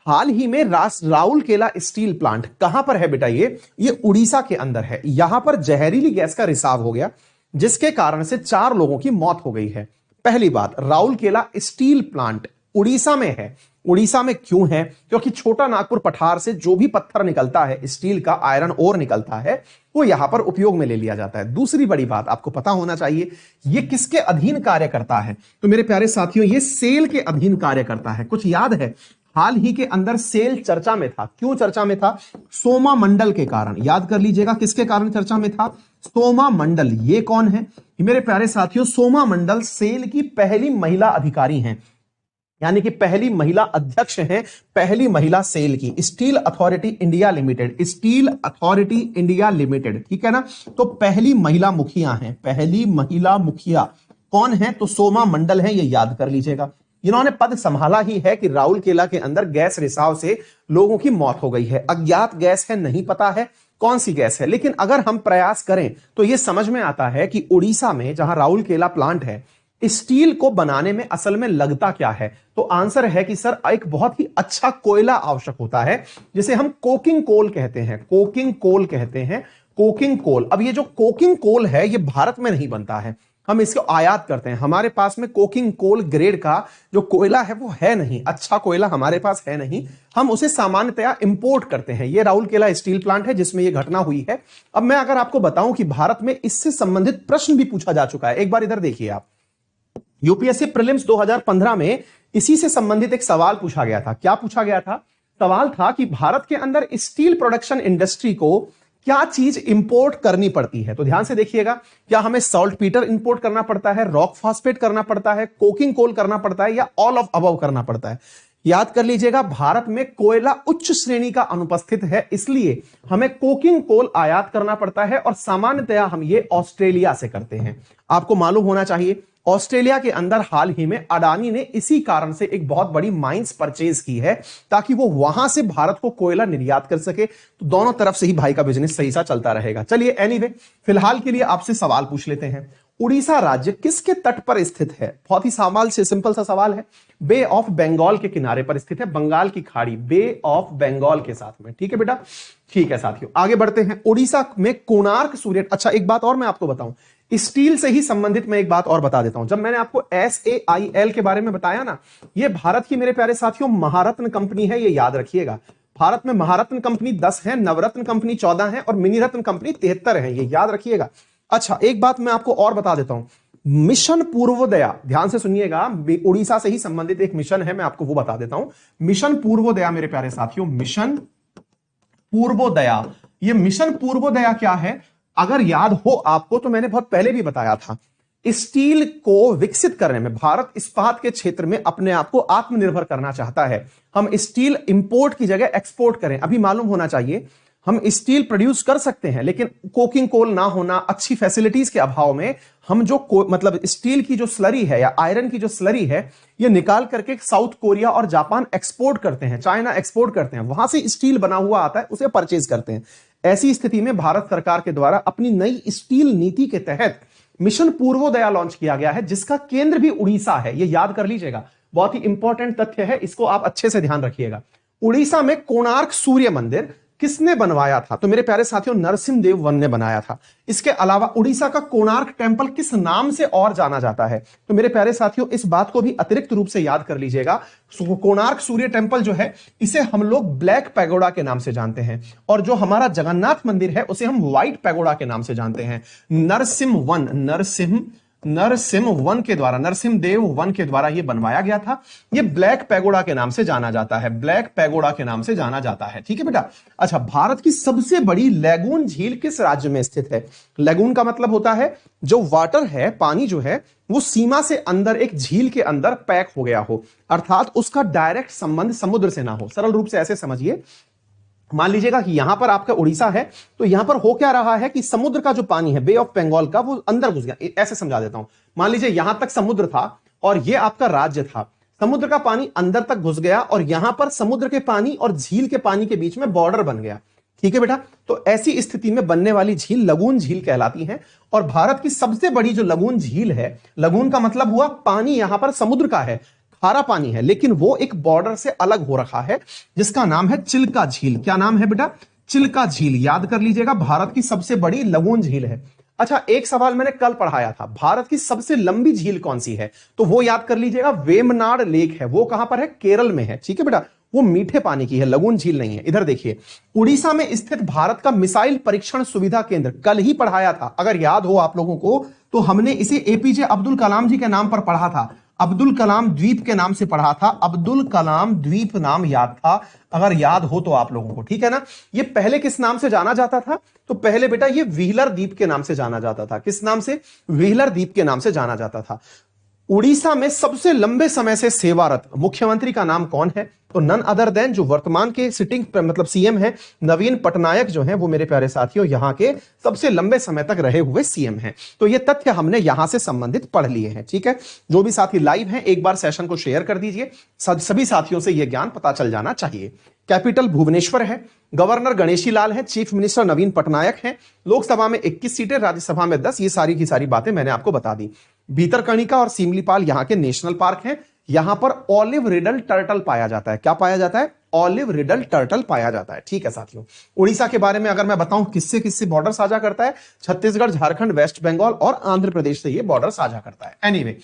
हाल ही में Rourkela steel plant कहां पर है बेटा? ये उड़ीसा के अंदर है। यहां पर जहरीली गैस का रिसाव हो गया, जिसके कारण से 4 लोगों की मौत हो गई है। पहली बात, राउरकेला स्टील प्लांट उड़ीसा में है। उड़ीसा में क्यों है? क्योंकि छोटा नागपुर पठार से जो भी पत्थर निकलता है, स्टील का आयरन ओर निकलता है, वो यहां पर उपयोग में ले लिया जाता है। दूसरी बड़ी बात आपको पता होना चाहिए, ये किसके अधीन कार्य करता है? तो मेरे प्यारे साथियों, ये सेल के अधीन कार्य करता है। कुछ याद है? हाल ही के अंदर सेल चर्चा में था। क्यों चर्चा में था? सोमा मंडल के कारण। याद कर लीजिएगा, किसके कारण चर्चा में था? सोमा मंडल। ये कौन है मेरे प्यारे साथियों? सोमा मंडल सेल की पहली महिला अधिकारी हैं, यानी कि पहली महिला अध्यक्ष हैं, पहली महिला सेल की। Steel authority India limited, steel authority India limited, ठीक है ना? तो पहली महिला मुखिया हैं। पहली महिला मुखिया कौन है? तो सोमा मंडल है, ये याद कर लीजिएगा। इन्होंने पद संभाला ही है कि राउरकेला के अंदर गैस रिसाव से लोगों की मौत हो गई है। अज्ञात गैस है, नहीं पता है कौन सी गैस है, लेकिन अगर हम प्रयास करें तो यह समझ में आता है कि उड़ीसा में जहां राउरकेला प्लांट है, स्टील को बनाने में असल में लगता क्या है? तो आंसर है कि सर एक बहुत ही अच्छा कोयला आवश्यक होता है, जिसे हम कोकिंग कोल कहते हैं। कोकिंग कोल कहते हैं, कोकिंग कोल। अब ये जो कोकिंग कोल है, ये भारत में नहीं बनता है, हम इसको आयात करते हैं। हमारे पास में कोकिंग कोल ग्रेड का जो कोयला है वो है नहीं, अच्छा कोयला हमारे पास है नहीं, हम उसे सामान्यतया इंपोर्ट करते हैं। ये राउरकेला स्टील प्लांट है जिसमें ये घटना हुई है। अब मैं अगर आपको बताऊं कि भारत में इससे संबंधित प्रश्न भी पूछा जा चुका है, एक बार इधर देखिए आप। यूपीएससी प्रीलिम्स 2015 में इसी से संबंधित एक सवाल पूछा गया था। क्या पूछा गया था? सवाल था कि भारत के अंदर स्टील प्रोडक्शन इंडस्ट्री को क्या चीज इंपोर्ट करनी पड़ती है। तो ध्यान से देखिएगा, क्या हमें सॉल्ट पीटर इंपोर्ट करना पड़ता है, रॉक फॉस्फेट करना पड़ता है, कोकिंग कोल करना पड़ता है, या ऑल ऑफ अबव करना पड़ता है? याद कर लीजिएगा, भारत में कोयला उच्च श्रेणी का अनुपस्थित है, इसलिए हमें कोकिंग कोल आयात करना पड़ता है, और सामान्यतया हम ये ऑस्ट्रेलिया से करते हैं। आपको मालूम होना चाहिए, ऑस्ट्रेलिया के अंदर हाल ही में अडानी ने इसी कारण से एक बहुत बड़ी माइंस परचेज की है, ताकि वो वहां से भारत को कोयला निर्यात कर सके। तो दोनों तरफ से ही भाई का बिजनेस सही सा चलता रहेगा। चलिए एनीवे, फिलहाल के लिए आपसे सवाल पूछ लेते हैं। उड़ीसा राज्य किसके तट पर स्थित है? बहुत ही सामान्य से सिंपल सा सवाल है। बे ऑफ बंगाल के किनारे पर स्थित है, बंगाल की खाड़ी, बे ऑफ बंगाल के साथ में। ठीक है बेटा, ठीक है साथियों, आगे बढ़ते हैं। उड़ीसा में कोणार्क सूर्य, अच्छा एक बात और मैं आपको बताऊं, स्टील से ही संबंधित मैं एक बात और बता देता हूं। जब मैंने आपको SAIL के बारे में बताया ना, ये भारत की मेरे प्यारे साथियों महारत्न कंपनी है, ये याद रखिएगा। भारत में महारत्न कंपनी 10 है, नवरत्न कंपनी 14 है, और मिनी रत्न कंपनी 73 है, ये याद रखिएगा। अच्छा एक बात मैं आपको और बता देता हूं, मिशन पूर्वोदया, ध्यान से सुनिएगा, उड़ीसा से ही संबंधित एक मिशन है, मैं आपको वो बता देता हूं। मिशन पूर्वोदया मेरे प्यारे साथियों, मिशन पूर्वोदया। ये मिशन पूर्वोदया क्या है? अगर याद हो आपको तो मैंने बहुत पहले भी बताया था, स्टील को विकसित करने में भारत इस्पात के क्षेत्र में अपने आप को आत्मनिर्भर करना चाहता है। हम स्टील इंपोर्ट की जगह एक्सपोर्ट करें। अभी मालूम होना चाहिए, हम स्टील प्रोड्यूस कर सकते हैं, लेकिन कोकिंग कोल ना होना, अच्छी फैसिलिटीज के अभाव में हम जो मतलब स्टील की जो स्लरी है या आयरन की जो स्लरी है, ये निकाल करके साउथ कोरिया और जापान एक्सपोर्ट करते हैं, चाइना एक्सपोर्ट करते हैं, वहां से स्टील बना हुआ आता है, उसे परचेज करते हैं। ऐसी स्थिति में भारत सरकार के द्वारा अपनी नई स्टील नीति के तहत मिशन पूर्वोदया लॉन्च किया गया है, जिसका केंद्र भी उड़ीसा है। ये याद कर लीजिएगा, बहुत ही इंपॉर्टेंट तथ्य है, इसको आप अच्छे से ध्यान रखिएगा। उड़ीसा में कोणार्क सूर्य मंदिर किसने बनवाया था? तो मेरे प्यारे साथियों, नरसिम्हदेव वन ने बनाया था। इसके अलावा उड़ीसा का कोणार्क टेंपल किस नाम से और जाना जाता है? तो मेरे प्यारे साथियों, इस बात को भी अतिरिक्त रूप से याद कर लीजिएगा। कोणार्क सूर्य टेंपल जो है, इसे हम लोग ब्लैक पैगोडा के नाम से जानते हैं, और जो हमारा जगन्नाथ मंदिर है उसे हम व्हाइट पैगोडा के नाम से जानते हैं। नरसिम्ह वन, नरसिम्ह वन के द्वारा, नरसिम्हदेव वन के द्वारा यह बनवाया गया था। यह ब्लैक पैगोडा के नाम से जाना जाता है, ब्लैक पैगोडा के नाम से जाना जाता है। ठीक है बेटा। अच्छा, भारत की सबसे बड़ी लैगून झील किस राज्य में स्थित है? लैगून का मतलब होता है जो वाटर है, पानी जो है वो सीमा से अंदर एक झील के अंदर पैक हो गया हो, अर्थात उसका डायरेक्ट संबंध समुद्र से ना हो। सरल रूप से ऐसे समझिए, मान लीजिएगा कि यहां पर आपका उड़ीसा है, तो यहां पर हो क्या रहा है कि समुद्र का जो पानी है, बे ऑफ बंगाल का, वो अंदर घुस गया। ऐसे समझा देता हूं, मान लीजिए यहां तक समुद्र था और ये आपका राज्य था, समुद्र का पानी अंदर तक घुस गया और यहां पर समुद्र के पानी और झील के पानी के बीच में बॉर्डर बन गया। ठीक है बेटा, तो ऐसी स्थिति में बनने वाली झील लगून झील कहलाती है। और भारत की सबसे बड़ी जो लगून झील है, लगून का मतलब हुआ पानी यहां पर समुद्र का है, खारा पानी है, लेकिन वो एक बॉर्डर से अलग हो रखा है जिसका नाम है चिल्का झील। क्या नाम है बेटा? चिल्का झील। याद कर लीजिएगा, भारत की सबसे बड़ी लगून झील है। अच्छा, एक सवाल मैंने कल पढ़ाया था, भारत की सबसे लंबी झील कौन सी है? तो वो याद कर लीजिएगा, वेमनाड लेक है। वो कहां पर है? केरल में है। ठीक है बेटा, वो मीठे पानी की है, लगून झील नहीं है। इधर देखिए, उड़ीसा में स्थित भारत का मिसाइल परीक्षण सुविधा केंद्र, कल ही पढ़ाया था अगर याद हो आप लोगों को, तो हमने इसे एपीजे अब्दुल कलाम जी के नाम पर पढ़ा था। अब्दुल कलाम द्वीप के नाम से पढ़ा था, अब्दुल कलाम द्वीप नाम याद था अगर याद हो तो आप लोगों को, ठीक है ना। ये पहले किस नाम से जाना जाता था? तो पहले बेटा ये व्हीलर द्वीप के नाम से जाना जाता था। किस नाम से? व्हीलर द्वीप के नाम से जाना जाता था। उड़ीसा में सबसे लंबे समय से सेवारत मुख्यमंत्री का नाम कौन है? तो नन अदर देन जो वर्तमान के सिटिंग मतलब सीएम है, नवीन पटनायक जो हैं, वो मेरे प्यारे साथियों यहां के सबसे लंबे समय तक रहे हुए सीएम हैं। तो ये तथ्य हमने यहां से संबंधित पढ़ लिए हैं। ठीक है, जो भी साथी लाइव हैं एक बार सेशन को शेयर कर दीजिए, सभी साथियों से यह ज्ञान पता चल जाना चाहिए। कैपिटल भुवनेश्वर है, गवर्नर गणेशी लाल है, चीफ मिनिस्टर नवीन पटनायक हैं, लोकसभा में 21 सीटें, राज्यसभा में 10। ये सारी की सारी बातें मैंने आपको बता दी। भीतरकनिका और सिमलीपाल यहां के नेशनल पार्क हैं। यहां पर ऑलिव रिडल टर्टल पाया जाता है। क्या पाया जाता है? ऑलिव रिडल टर्टल पाया जाता है। ठीक है साथियों, उड़ीसा के बारे में अगर मैं बताऊं किससे किससे बॉर्डर साझा करता है, छत्तीसगढ़, झारखंड, वेस्ट बंगाल और आंध्र प्रदेश से ये बॉर्डर साझा करता है। एनीवे,